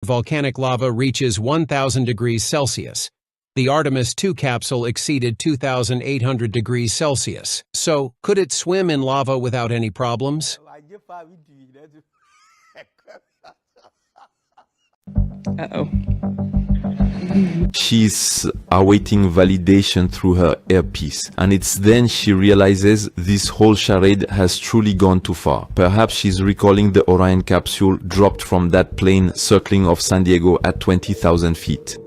volcanic lava reaches 1,000 degrees Celsius. The Artemis 2 capsule exceeded 2,800 degrees Celsius. So, could it swim in lava without any problems? Uh-oh. She's awaiting validation through her earpiece, and it's then she realizes this whole charade has truly gone too far. Perhaps she's recalling the Orion capsule dropped from that plane circling off San Diego at 20,000 feet.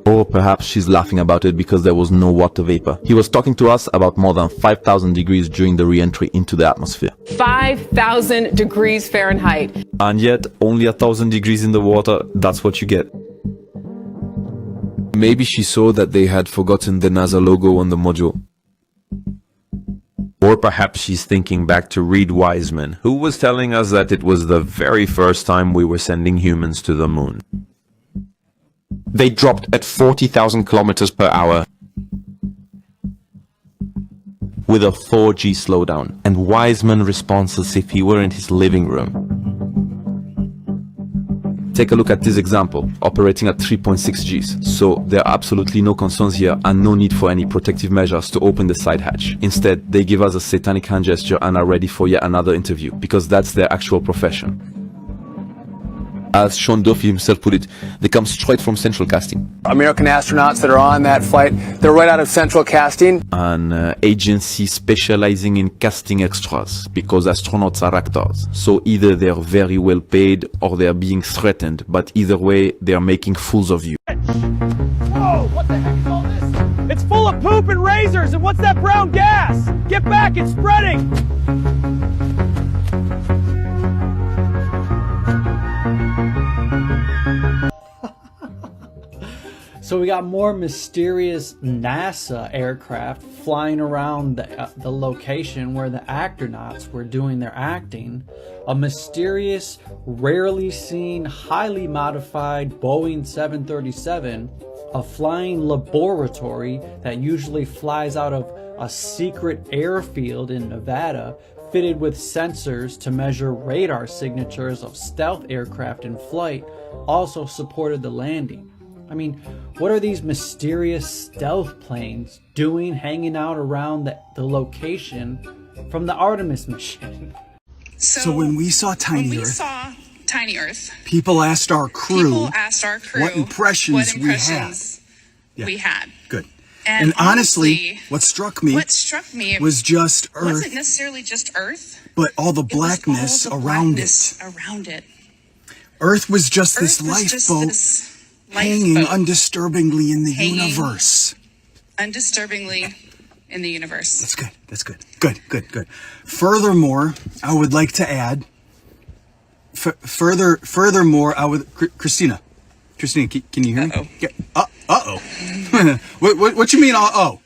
Or perhaps she's laughing about it because there was no water vapor. He was talking to us about more than 5,000 degrees during the re-entry into the atmosphere. 5,000 degrees Fahrenheit. And yet, only 1,000 degrees in the water, that's what you get. Maybe she saw that they had forgotten the NASA logo on the module. Or perhaps she's thinking back to Reed Wiseman, who was telling us that it was the very first time we were sending humans to the moon. They dropped at 40,000 kilometers per hour with a 4G slowdown, and Wiseman responds as if he were in his living room. Take a look at this example, operating at 3.6 Gs. So there are absolutely no concerns here and no need for any protective measures to open the side hatch. Instead, they give us a satanic hand gesture and are ready for yet another interview, because that's their actual profession. As Sean Duffy himself put it, they come straight from central casting. American astronauts that are on that flight, they're right out of central casting. An agency specializing in casting extras, because astronauts are actors. So either they're very well paid or they're being threatened, but either way, they're making fools of you. Whoa, what the heck is all this? It's full of poop and razors, and what's that brown gas? Get back, it's spreading! So we got more mysterious NASA aircraft flying around the location where the astronauts were doing their acting. A mysterious, rarely seen, highly modified Boeing 737, a flying laboratory that usually flies out of a secret airfield in Nevada, fitted with sensors to measure radar signatures of stealth aircraft in flight, also supported the landing. I mean, what are these mysterious stealth planes doing hanging out around the location from the Artemis mission? So when we saw Tiny Earth, people asked our crew what impressions we had. Good. And honestly, what struck me was just Earth. Wasn't necessarily just Earth, but all the blackness around it. Earth was just this lifeboat hanging undisturbingly in the universe. Undisturbingly in the universe. That's good. That's good. Good. Furthermore, I would like to add. Furthermore, I would. Christina, can you hear me? Yeah. Uh-oh. What you mean? Uh-oh.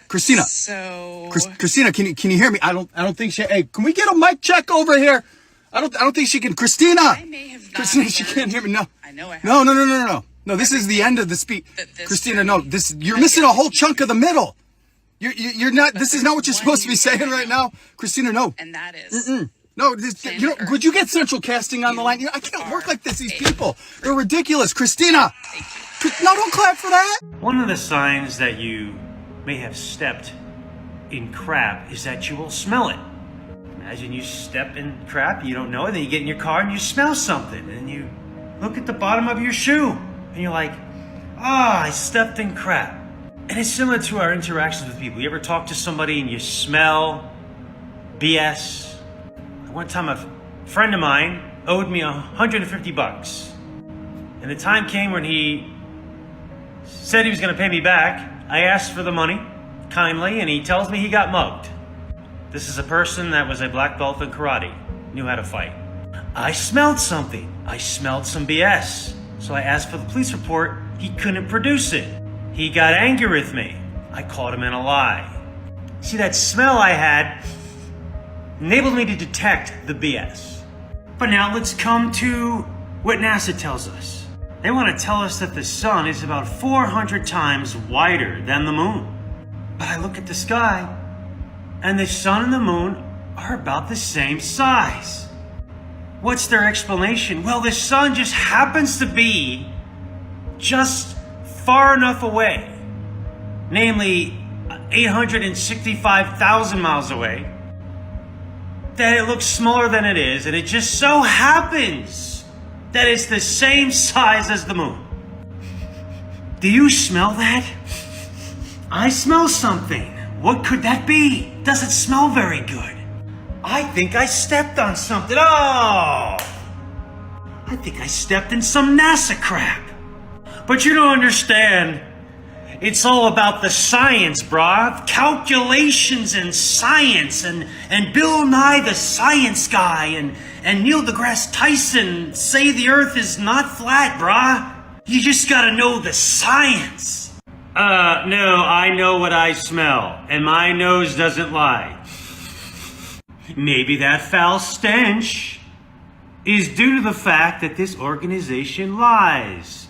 Christina. So. Christina, can you hear me? I don't think she. Hey, can we get a mic check over here? I don't think she can. Christina. I may have not. Christina, she can't hear me. No. I know I have. No. No, this is the end of the speech. Christina, no, you're missing a whole chunk of the middle. You're not, this is not what you're supposed to be saying right now. Christina, no. And that is. No, would you get central casting on the line? I can't work like this, these people. They're ridiculous. Christina. No, don't clap for that. One of the signs that you may have stepped in crap is that you will smell it. Imagine you step in crap, you don't know it, then you get in your car and you smell something, and you look at the bottom of your shoe. And you're like, I stepped in crap. And it's similar to our interactions with people. You ever talk to somebody and you smell BS? One time a friend of mine owed me $150. And the time came when he said he was gonna pay me back. I asked for the money kindly, and he tells me he got mugged. This is a person that was a black belt in karate, knew how to fight. I smelled something. I smelled some BS. So I asked for the police report. He couldn't produce it. He got angry with me. I caught him in a lie. See, that smell I had enabled me to detect the BS. But now let's come to what NASA tells us. They want to tell us that the sun is about 400 times wider than the moon. But I look at the sky, and the sun and the moon are about the same size. What's their explanation? Well, the sun just happens to be just far enough away, namely 865,000 miles away, that it looks smaller than it is, and it just so happens that it's the same size as the moon. Do you smell that? I smell something. What could that be? Doesn't smell very good. I think I stepped on something. Oh! I think I stepped in some NASA crap. But you don't understand. It's all about the science, brah. Calculations and science and Bill Nye the Science Guy and Neil deGrasse Tyson say the Earth is not flat, brah. You just gotta know the science. No, I know what I smell, and my nose doesn't lie. Maybe that foul stench is due to the fact that this organization lies.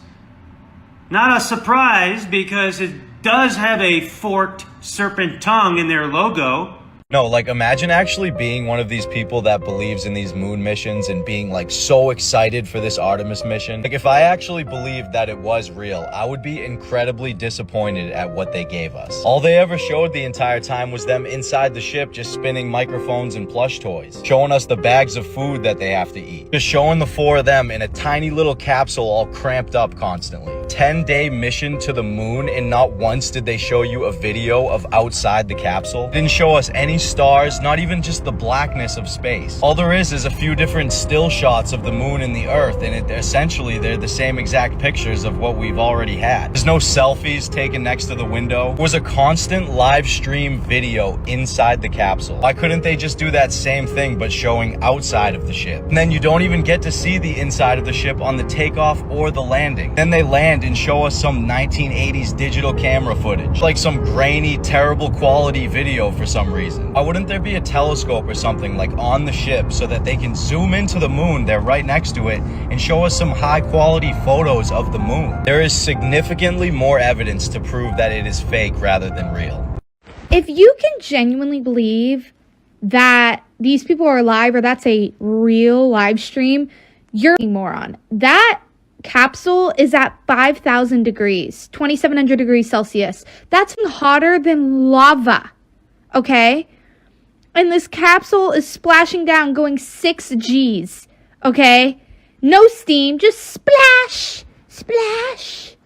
Not a surprise, because it does have a forked serpent tongue in their logo. No, like imagine actually being one of these people that believes in these moon missions and being like so excited for this Artemis mission. Like if I actually believed that it was real, I would be incredibly disappointed at what they gave us. All they ever showed the entire time was them inside the ship just spinning microphones and plush toys, showing us the bags of food that they have to eat, just showing the four of them in a tiny little capsule all cramped up constantly. 10-day mission to the moon, and not once did they show you a video of outside the capsule. Didn't show us any stars, not even just the blackness of space. All there is a few different still shots of the moon and the earth, and essentially they're the same exact pictures of what we've already had. There's no selfies taken next to the window. It was a constant live stream video inside the capsule. Why couldn't they just do that same thing but showing outside of the ship? And then you don't even get to see the inside of the ship on the takeoff or the landing. Then they land and show us some 1980s digital camera footage, like some grainy, terrible quality video for some reason. Why wouldn't there be a telescope or something like on the ship so that they can zoom into the moon, they're right next to it, and show us some high quality photos of the moon? There is significantly more evidence to prove that it is fake rather than real. If you can genuinely believe that these people are alive or that's a real live stream, you're a moron. That capsule is at 5,000 degrees, 2,700 degrees Celsius. That's hotter than lava, okay? And this capsule is splashing down, going 6 Gs, okay? No steam, just splash, splash.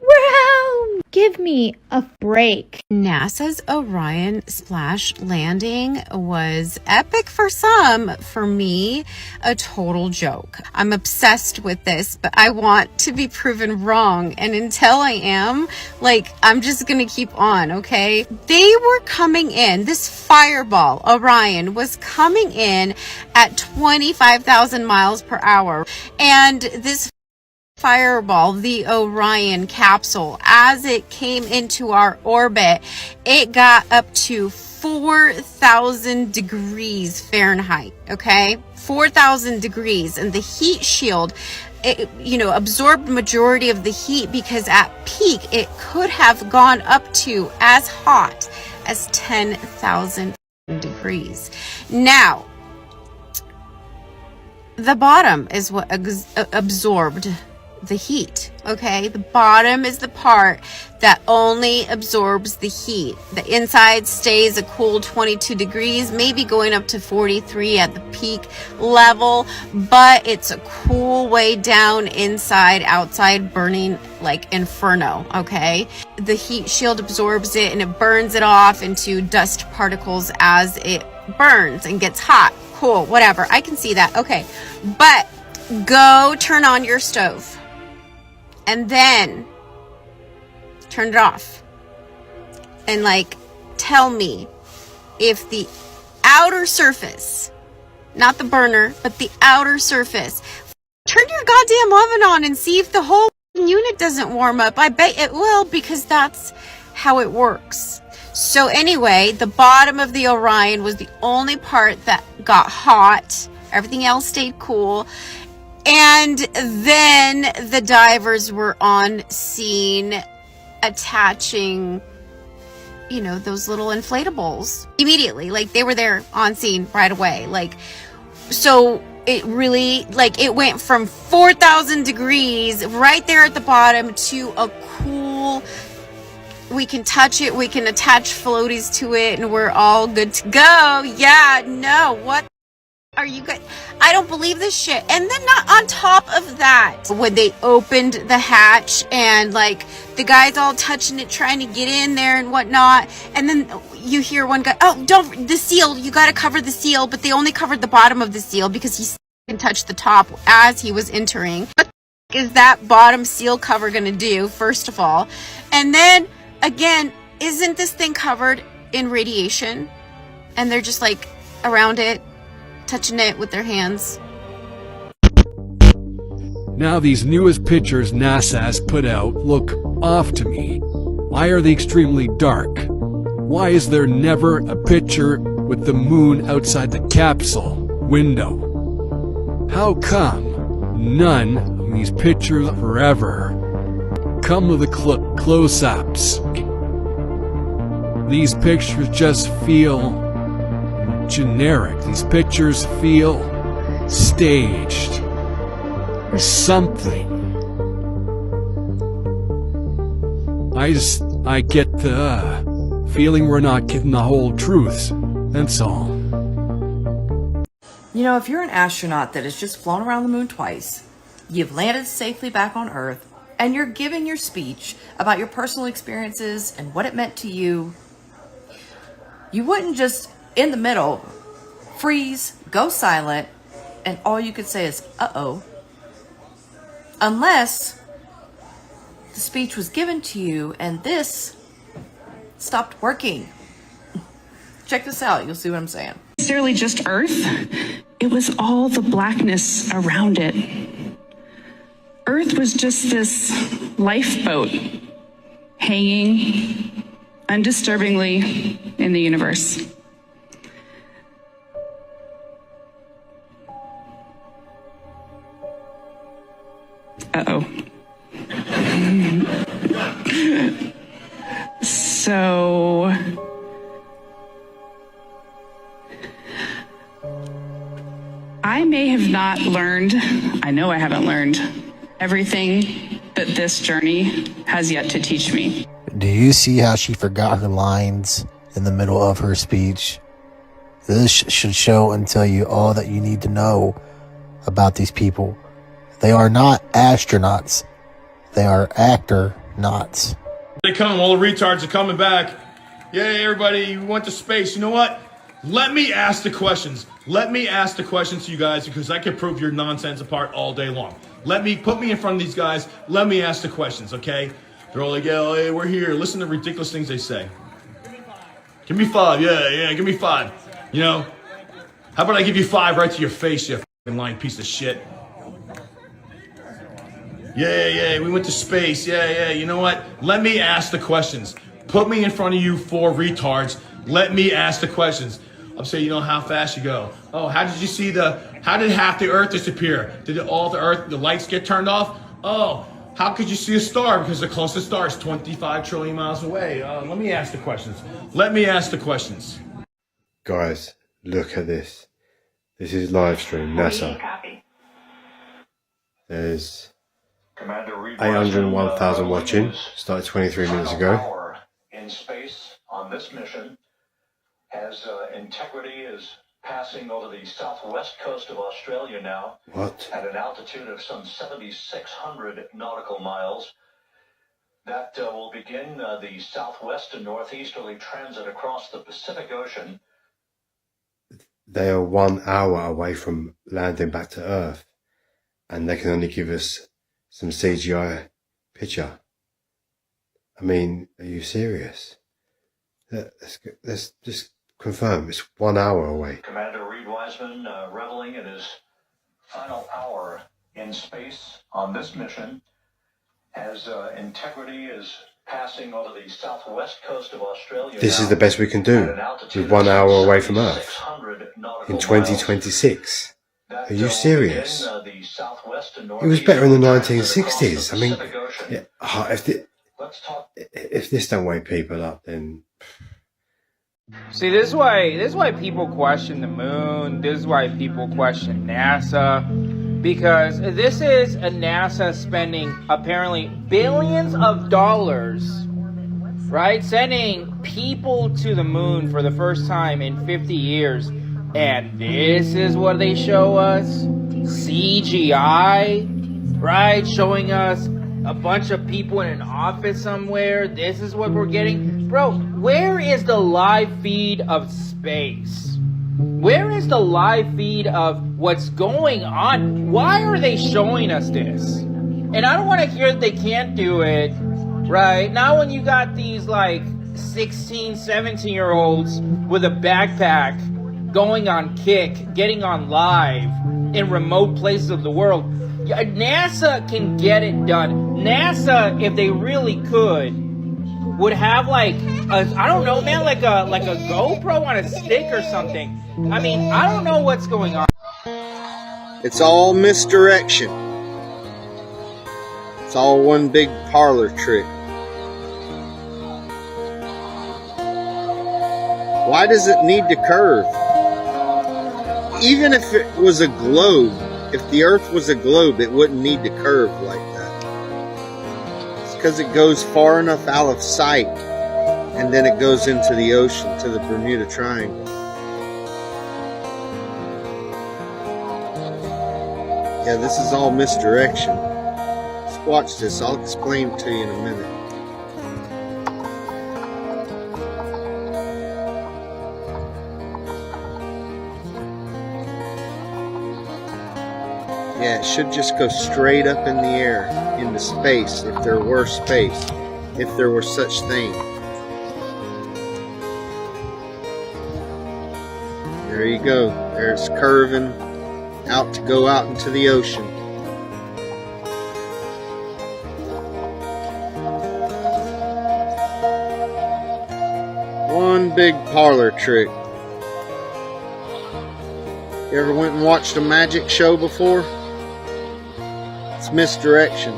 Whoa! Give me a break. NASA's Orion splash landing was epic for some. For me, a total joke. I'm obsessed with this, but I want to be proven wrong. And until I am, I'm just gonna keep on, okay? They were coming in, this fireball, Orion, was coming in at 25,000 miles per hour. And this fireball, the Orion capsule, as it came into our orbit, it got up to 4,000 degrees Fahrenheit, okay? 4,000 degrees, and the heat shield, it, absorbed majority of the heat, because at peak it could have gone up to as hot as 10,000 degrees. Now, the bottom is what absorbed the heat, okay? The bottom is the part that only absorbs the heat. The inside stays a cool 22 degrees, maybe going up to 43 at the peak level, but it's a cool way down inside, outside burning like inferno, okay? The heat shield absorbs it and it burns it off into dust particles as it burns and gets hot. Cool, whatever, I can see that, okay. But go turn on your stove and then turn it off and tell me if the outer surface, not the burner, but the outer surface, turn your goddamn oven on and see if the whole unit doesn't warm up. I bet it will, because that's how it works. So anyway, the bottom of the Orion was the only part that got hot. Everything else stayed cool. And then the divers were on scene attaching, those little inflatables immediately. They were there on scene right away. So it really, like, it went from 4,000 degrees right there at the bottom to a cool, we can touch it, we can attach floaties to it, and we're all good to go. Yeah, no, what are you guys? I don't believe this shit. And then not on top of that, when they opened the hatch and like the guys all touching it, trying to get in there and whatnot, and then you hear one guy, oh, don't, the seal, you got to cover the seal, but they only covered the bottom of the seal because he can touch the top as he was entering. What the is that bottom seal cover gonna do, first of all? And then again, isn't this thing covered in radiation? And they're just like around it, touching it with their hands. Now these newest pictures NASA has put out look off to me. Why are they extremely dark? Why is there never a picture with the moon outside the capsule window? How come none of these pictures forever come to the close-ups? These pictures just feel generic. These pictures feel staged or something. I get the feeling we're not getting the whole truth. That's all. You know, if you're an astronaut that has just flown around the moon twice, you've landed safely back on Earth, and you're giving your speech about your personal experiences and what it meant to you, you wouldn't just, in the middle, freeze, go silent, and all you could say is, uh-oh. Unless the speech was given to you and this stopped working. Check this out, you'll see what I'm saying. Necessarily just Earth, it was all the blackness around it. Earth was just this lifeboat hanging undisturbingly in the universe. Uh-oh. So I may have not learned, I know I haven't learned everything that this journey has yet to teach me. Do you see how she forgot her lines in the middle of her speech? This should show and tell you all that you need to know about these people. They are not astronauts. They are actor-nauts. They come, all the retards are coming back. Yay, everybody, we went to space. You know what? Let me ask the questions. Let me ask the questions to you guys because I can prove your nonsense apart all day long. Put me in front of these guys. Let me ask the questions, okay? They're all like, yeah, hey, we're here. Listen to the ridiculous things they say. Give me 5. Yeah, give me 5. You know? How about I give you 5 right to your face, you fucking lying piece of shit? Yeah, we went to space. Yeah, you know what? Let me ask the questions. Put me in front of you 4 retards. Let me ask the questions. I'll say, you know how fast you go. Oh, how did half the Earth disappear? Did all the Earth, the lights get turned off? Oh, how could you see a star? Because the closest star is 25 trillion miles away. Let me ask the questions. Let me ask the questions. Guys, look at this. This is live stream, NASA. There's 801,000 watching. Started 23 minutes ago. In space on this mission, as integrity is passing over the southwest coast of Australia now. What? At an altitude of some 7,600 nautical miles. That will begin the southwest and northeasterly transit across the Pacific Ocean. They are 1 hour away from landing back to Earth, and they can only give us some CGI picture. I mean, are you serious? Let's just confirm it's 1 hour away. Commander Reed Wiseman reveling in his final hour in space on this mission as integrity is passing over the southwest coast of Australia. This is the best we can do with 1 hour away from Earth in 2026. Are you serious? It was better in the 1960s. I mean, if this don't wake people up, then See, this is why people question the moon. This is why people question NASA, because this is a NASA spending apparently billions of dollars, right? Sending people to the moon for the first time in 50 years. And this is what they show us? CGI, right? Showing us a bunch of people in an office somewhere. This is what we're getting. Bro, where is the live feed of space? Where is the live feed of what's going on? Why are they showing us this? And I don't want to hear that they can't do it, right? Now when you got these like 16, 17-year-olds with a backpack going on Kick, getting on live in remote places of the world, NASA can get it done. NASA, if they really could, would have like I don't know, man, like a GoPro on a stick or something. I mean, I don't know what's going on. It's all misdirection. It's all one big parlor trick. Why does it need to curve? Even if it was a globe, if the Earth was a globe, it wouldn't need to curve like that. It's because it goes far enough out of sight, and then it goes into the ocean, to the Bermuda Triangle. Yeah, this is all misdirection. Just watch this. I'll explain it to you in a minute. Yeah, it should just go straight up in the air, into space, if there were space, if there were such thing. There you go. There's curving out to go out into the ocean. One big parlor trick. You ever went and watched a magic show before? It's misdirection.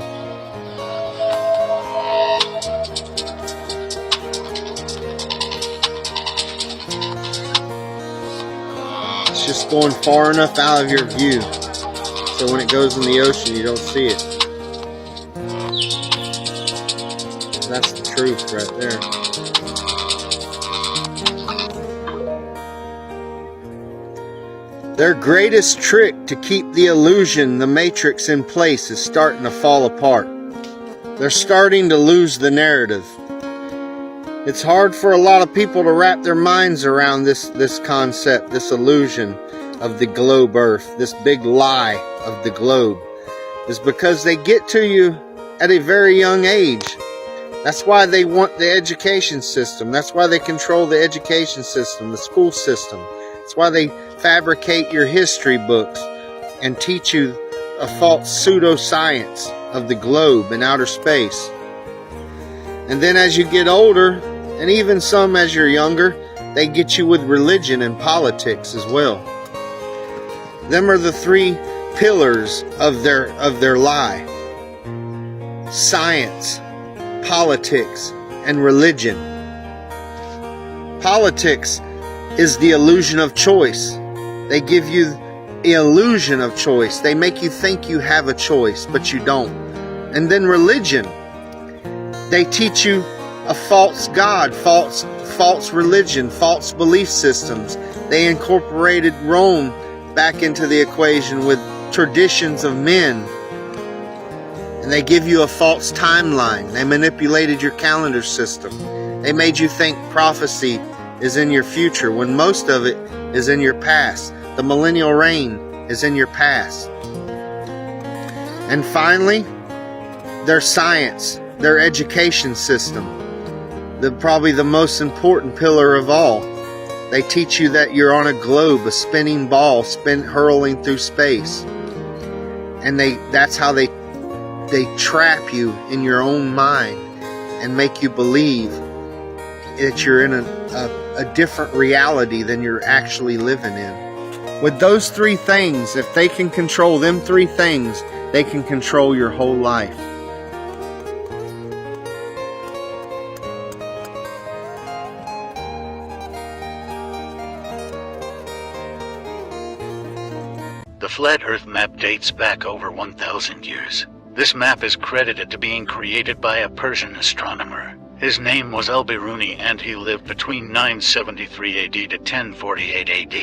It's just going far enough out of your view, so when it goes in the ocean, you don't see it. That's the truth right there. Their greatest trick to keep the illusion, the matrix in place, is starting to fall apart. They're starting to lose the narrative. It's hard for a lot of people to wrap their minds around this concept, this illusion of the globe Earth, this big lie of the globe. Is because they get to you at a very young age. That's why they want the education system. That's why they control the education system, the school system. That's why they fabricate your history books and teach you a false pseudoscience of the globe and outer space. And then as you get older, and even some as you're younger, they get you with religion and politics as well. Them are the three pillars of their lie. Science, politics, and religion. Politics is the illusion of choice. They give you the illusion of choice. They make you think you have a choice, but you don't. And then religion. They teach you a false God, false religion, false belief systems. They incorporated Rome back into the equation with traditions of men. And they give you a false timeline. They manipulated your calendar system. They made you think prophecy is in your future when most of it is in your past. The millennial reign is in your past. And finally, their science, their education system, probably the most important pillar of all. They teach you that you're on a globe, a spinning ball, hurling through space. And that's how they trap you in your own mind and make you believe that you're in a different reality than you're actually living in. With those three things, if they can control them three things, they can control your whole life. flat Earth map dates back over 1,000 years. This map is credited to being created by a Persian astronomer. His name was Al-Biruni and he lived between 973 AD to 1048 AD.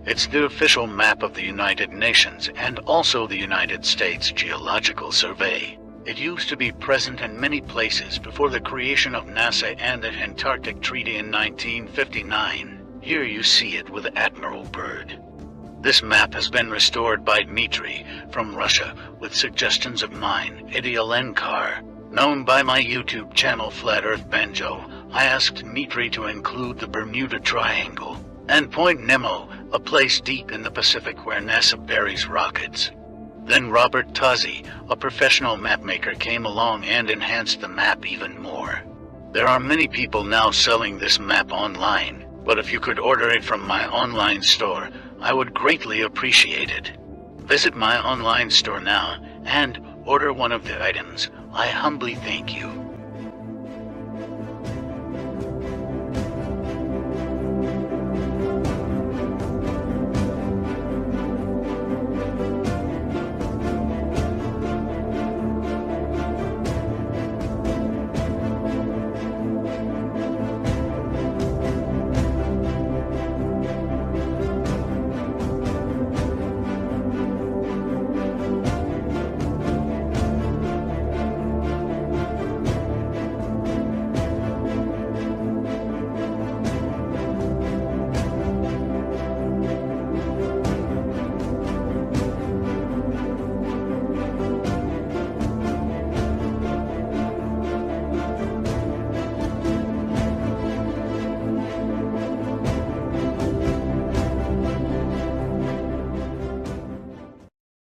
It's the official map of the United Nations and also the United States Geological Survey. It used to be present in many places before the creation of NASA and the Antarctic Treaty in 1959. Here you see it with Admiral Byrd. This map has been restored by Dmitry from Russia with suggestions of mine, Eddie Alenkar. Known by my YouTube channel Flat Earth Banjo, I asked Dmitry to include the Bermuda Triangle and Point Nemo, a place deep in the Pacific where NASA buries rockets. Then Robert Tozzi, a professional mapmaker, came along and enhanced the map even more. There are many people now selling this map online, but if you could order it from my online store, I would greatly appreciate it. Visit my online store now and order one of the items. I humbly thank you.